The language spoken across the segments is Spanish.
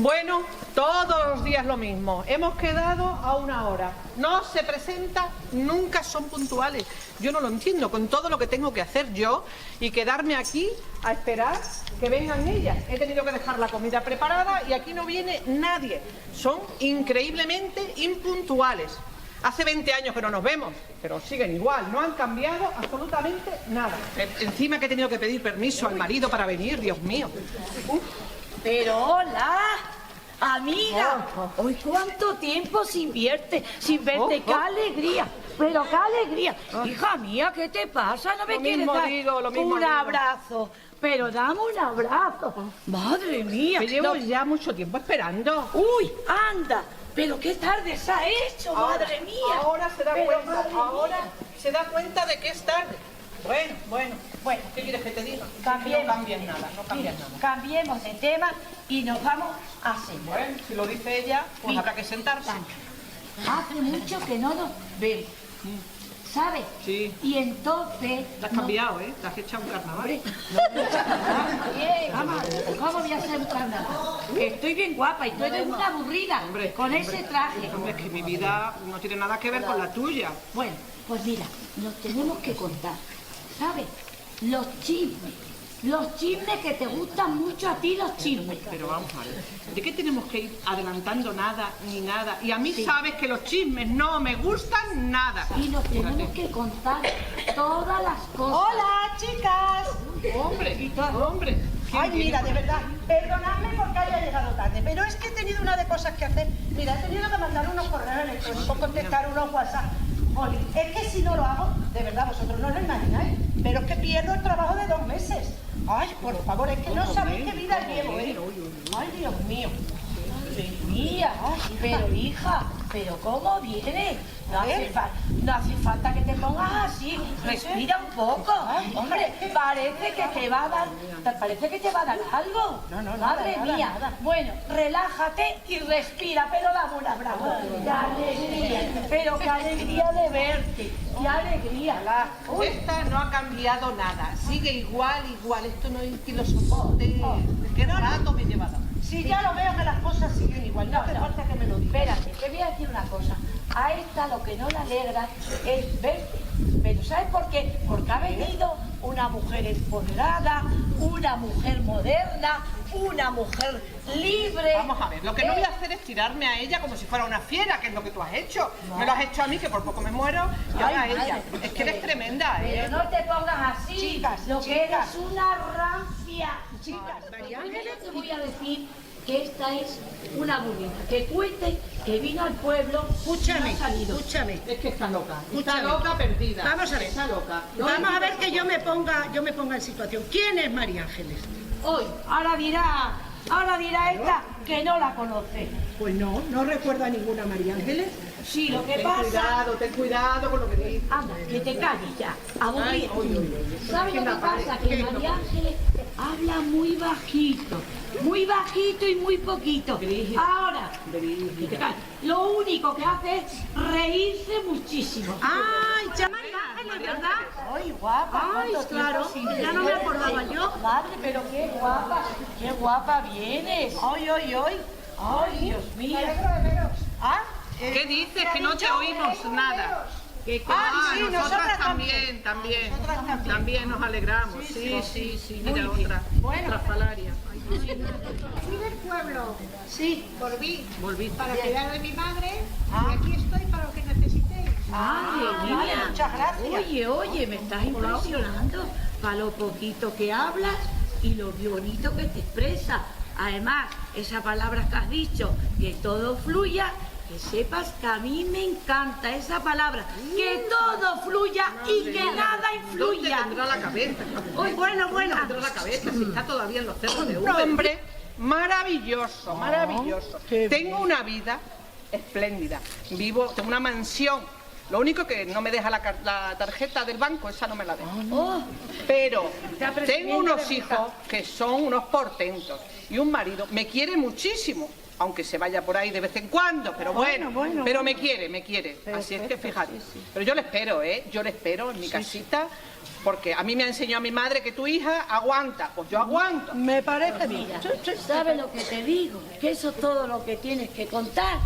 Bueno, todos los días lo mismo. Hemos quedado a 1 hora. No se presenta, nunca son puntuales. Yo no lo entiendo, con todo lo que tengo que hacer yo y quedarme aquí a esperar que vengan ellas. He tenido que dejar la comida preparada y aquí no viene nadie. Son increíblemente impuntuales. Hace 20 años que no nos vemos, pero siguen igual, no han cambiado absolutamente nada. Encima que he tenido que pedir permiso al marido para venir, Dios mío. Pero hola, amiga. Hoy cuánto tiempo sin verte, qué alegría. Pero qué alegría. Hija mía, ¿qué te pasa? ¿No me quieres dar un abrazo? Pero dame un abrazo. Madre mía. Me llevo ya mucho tiempo esperando. Uy, anda. Pero qué tarde se ha hecho, madre mía. Ahora se da cuenta, ahora se da cuenta de que es tarde. Bueno, ¿qué quieres que te diga? Cambiemos. No cambies nada, no cambies nada. Cambiemos de tema y nos vamos a cenar. Bueno, si lo dice ella, pues habrá que sentarse. Hace mucho que no nos vemos, ¿sabes? Sí. Y entonces... Te has cambiado, ¿eh? Te has echado un carnaval. Bien, ¿cómo voy a hacer un carnaval? Estoy bien guapa y tú eres una aburrida con ese traje. Hombre, es que mi vida no tiene nada que ver con la tuya. Bueno, pues mira, nos tenemos que contar, ¿sabes? Los chismes que te gustan mucho a ti, los chismes. Pero vamos a ver, ¿de qué tenemos que ir adelantando nada ni nada? Y a mí sabes que los chismes no me gustan nada. Y nos tenemos que contar todas las cosas. ¡Hola, chicas! Hombre. Ay, mira, de verdad, perdonadme porque haya llegado tarde, pero es que he tenido una de cosas que hacer. Mira, he tenido que mandar unos correos electrónicos, contestar unos WhatsApp. Oli, es que si no lo hago, de verdad, vosotros no lo imagináis, pero es que pierdo el trabajo de 2 meses. Ay, por favor, es que no sabéis qué vida llevo, ¿eh? Ay, Dios mío. Mía, pero hija, pero ¿cómo vienes? No hace falta que te pongas así, respira un poco. Hombre, parece que te va a dar algo. No, madre nada, mía. nada. Bueno, relájate y respira, pero dame un abrazo. ¡Qué alegría! Pero qué alegría de verte, qué alegría. Esta no ha cambiado nada, sigue igual. Esto no es que lo soporte. ¿Qué rato me he llevado? Si ya lo veo que las cosas siguen igual, no hace falta que me lo digas. Espérate, te voy a decir una cosa. A esta lo que no le alegra es verte. Pero ¿sabes por qué? Porque ha venido una mujer empoderada, una mujer moderna, una mujer libre. Vamos a ver, lo que no voy a hacer es tirarme a ella como si fuera una fiera, que es lo que tú has hecho. No. Me lo has hecho a mí, que por poco me muero, y ahora a ella. Es que eres tremenda, ¿eh? Pero no te pongas así, Chicas, lo que chicas. eres una rancia. Chicas, Primero te voy a decir que esta es una aburrida. Que cuente que vino al pueblo y no ha salido. Escúchame. Es que está loca. Escúchame. Está loca, perdida. Vamos a ver. Está loca. Vamos a ver que yo me ponga en situación. ¿Quién es María Ángeles? Hoy, ahora dirá esta que no la conoce. Pues no recuerdo a ninguna María Ángeles. Sí, lo que pasa... Ten cuidado con lo que dices. Anda, que te calles ya, aburrida. ¿Sabes lo que pasa? Que María Ángeles habla muy bajito y muy poquito. Ahora, que te calles. Lo único que hace es reírse muchísimo. ¡Ay, ya María Ángeles, ¿verdad? ¡Ay, guapa! Ay, claro, ya no me acordaba yo. Madre, pero qué guapa vienes. ¡Ay! ¡Ay, Dios mío! ¿Ah? ¿Qué dices? Que no te oímos nada. Sí, nosotras también nos alegramos. Sí, mira otra falaria. ¿Sí del pueblo? Sí. Volví para cuidar de mi madre y aquí estoy para lo que necesitéis. Vale, muchas gracias. Oye, me estás impresionando para lo poquito que hablas y lo bonito que te expresas. Además, esas palabras que has dicho, que todo fluya, que sepas que a mí me encanta esa palabra, que todo fluya y que nada influya. ¿Dónde tendrá la cabeza? Bueno. Tendrá la cabeza si está todavía en los cerros de Úbeda. Hombre, maravilloso. Tengo una vida espléndida. Tengo una mansión. Lo único que no me deja la tarjeta del banco, esa no me la deja. Pero tengo unos hijos que son unos portentos y un marido. Me quiere muchísimo. aunque se vaya por ahí de vez en cuando, pero bueno, pero me quiere. Así es que fíjate. Pero yo le espero, yo le espero en mi casita, porque a mí me ha enseñado mi madre que tu hija aguanta, pues yo aguanto. Me parece bien. Mira, ¿sabes lo que te digo? Que eso es todo lo que tienes que contar.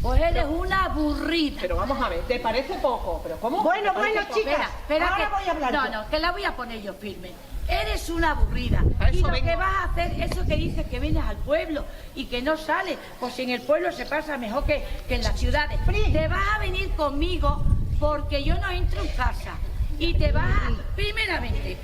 Pues eres una aburrida. Pero vamos a ver, ¿te parece poco? ¿Pero cómo? Bueno, chicas, Espera ahora que, voy a hablar yo. No, que la voy a poner yo firme. Eres una aburrida. A Y eso lo vengo. que vas a hacer, eso que dices que vienes al pueblo y que no sales, pues si en el pueblo se pasa mejor que en las ciudades. Te vas a venir conmigo porque yo no entro en casa. Y te vas a, primeramente,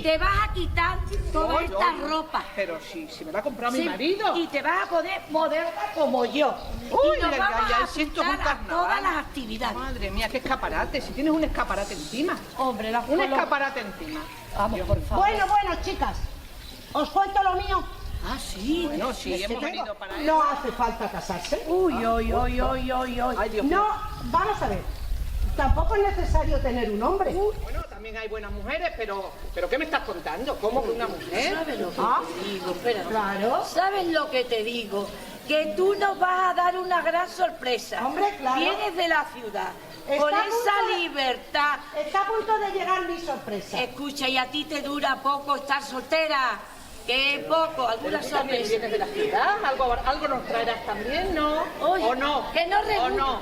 te vas a quitar toda esta ropa. Pero si me la ha comprado Sí, mi marido. Y te vas a poder moderna como yo. Uy, y nos vamos a siento un apuntar a carnaval. todas las actividades. Madre mía, qué escaparate. Si tienes un escaparate encima. Hombre, Un escaparate encima. Vamos, por favor. Bueno, chicas, os cuento lo mío. Ah, sí. Bueno, sí, hemos venido para eso. No hace falta casarse. Uy. Ay, Dios mío. No, vamos a ver. Tampoco es necesario tener un hombre. Bueno, también hay buenas mujeres, pero ¿qué me estás contando? ¿Cómo que una mujer? ¿Sabes lo que Ah, te digo? Espera. claro. ¿Sabes lo que te digo? Que tú nos vas a dar una gran sorpresa. Hombre, claro. Vienes de la ciudad, Está con a esa punto de- libertad. Está a punto de llegar mi sorpresa. Escucha, y a ti te dura poco estar soltera. Que poco, alguna ¿Tú también sorpresa. vienes de la ciudad? ¿Algo nos traerás también, no? Oye, ¿O no? que no ¿O rebusque. no?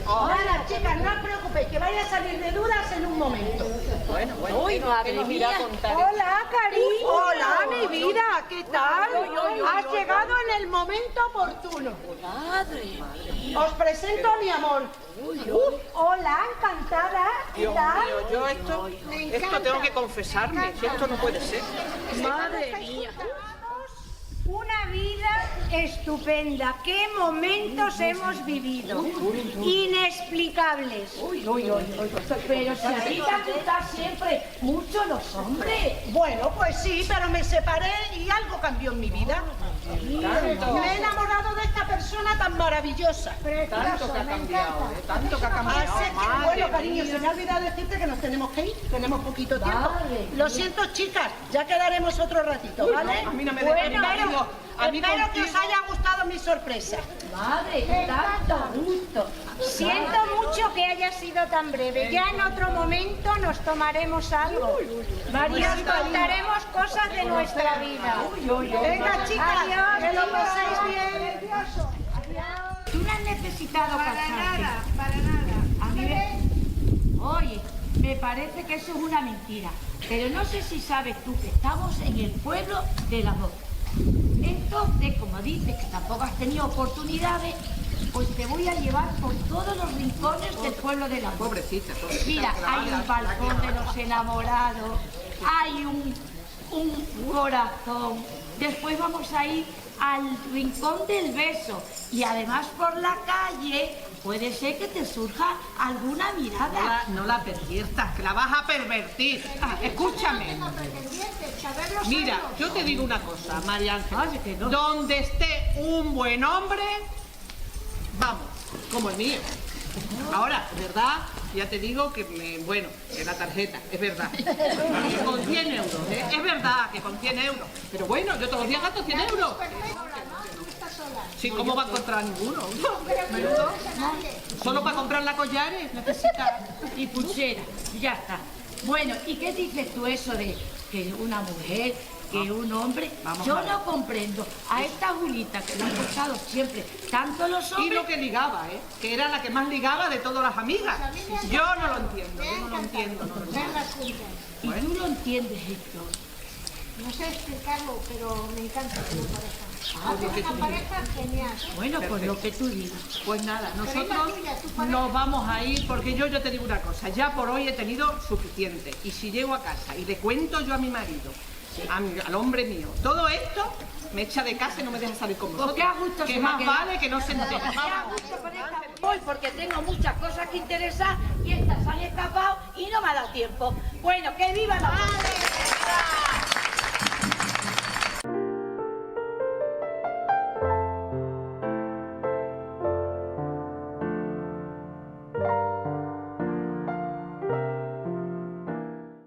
Nada, chicas, no os preocupéis, que vaya a salir de dudas en un momento. Bueno, Uy, madre ¿qué nos irá a mía. contar? Hola, cariño. Hola, mi vida, ¿qué tal? Uy. Has llegado en el momento oportuno. Madre mía. Os presento a mi amor. Hola, encantada. ¿Qué Dios tal? mío, yo esto tengo que confesarme, que esto no puede ser. Madre mía. Una vida estupenda. ¿Qué momentos hemos vivido? Inexplicables. Pero si a ti te gustan siempre mucho los hombres. Bueno, pues sí, pero me separé y algo cambió en mi vida. Me he enamorado de esta persona tan maravillosa. Tanto que ha cambiado, tanto que ha cambiado. Así que, madre bueno, cariño, mía. se me ha olvidado decirte que nos tenemos que ir. Tenemos poquito tiempo. Madre Lo siento, chicas, ya quedaremos otro ratito, ¿vale? A mí no me deja mi marido. A mí espero que os contigo. haya gustado mi sorpresa. Madre, tanto gusto. Siento mucho que haya sido tan breve. Ya en otro momento nos tomaremos algo. Y os contaremos cosas de nuestra vida. Venga, chicas, Adiós, que lo chicos. paséis bien. Tú no has necesitado Para casarte. nada, para nada. A mí me... Oye, me parece que eso es una mentira. Pero no sé si sabes tú que estamos en el pueblo del amor. Entonces, como dices que tampoco has tenido oportunidades, pues te voy a llevar por todos los rincones del pueblo del amor. Pobrecita. Mira, hay un balcón de los enamorados, hay un corazón. Después vamos a ir al rincón del beso. Y además por la calle puede ser que te surja alguna mirada. No la perviertas, que la vas a pervertir. Escúchame. Mira, yo te digo una cosa, María Ángela. Ay, que no. Donde esté un buen hombre, vamos, como el mío. Ahora, ¿verdad? Ya te digo que, bueno, que la tarjeta, es verdad. Que con 100 euros, ¿eh? Es verdad que con 100 euros. Pero bueno, yo todos los días gasto 100 euros. Sí, ¿cómo va a encontrar ninguno? Menudo. Solo para comprar la collares necesita. Y pulsera, ya está. Bueno, ¿y qué dices tú eso de que una mujer, que un hombre? Vamos Yo a ver. no comprendo a esta Julita que le han costado siempre tanto los Y hombres. lo que ligaba, ¿eh? Que era la que más ligaba de todas las amigas. Yo no lo entiendo, yo no lo entiendo. No lo entiendo. Verlas juntas. Y tú lo entiendes, Héctor. No sé explicarlo, pero me encanta como pareja. lo que Es tú una pareja genial. Bueno, pues lo que tú digas. Pues nada, Pero es la nosotros tuya, tu pareja. nos vamos a ir porque yo te digo una cosa, ya por hoy he tenido suficiente. Y si llego a casa y le cuento yo a mi marido, al hombre mío, todo esto me echa de casa y no me deja salir con vosotros. Pues qué a gusto que se me ha más quedado. vale que no se entere. Qué a gusto con esta voy porque tengo muchas cosas que interesar y estas han escapado y no me ha dado tiempo. Bueno, que viva la madre.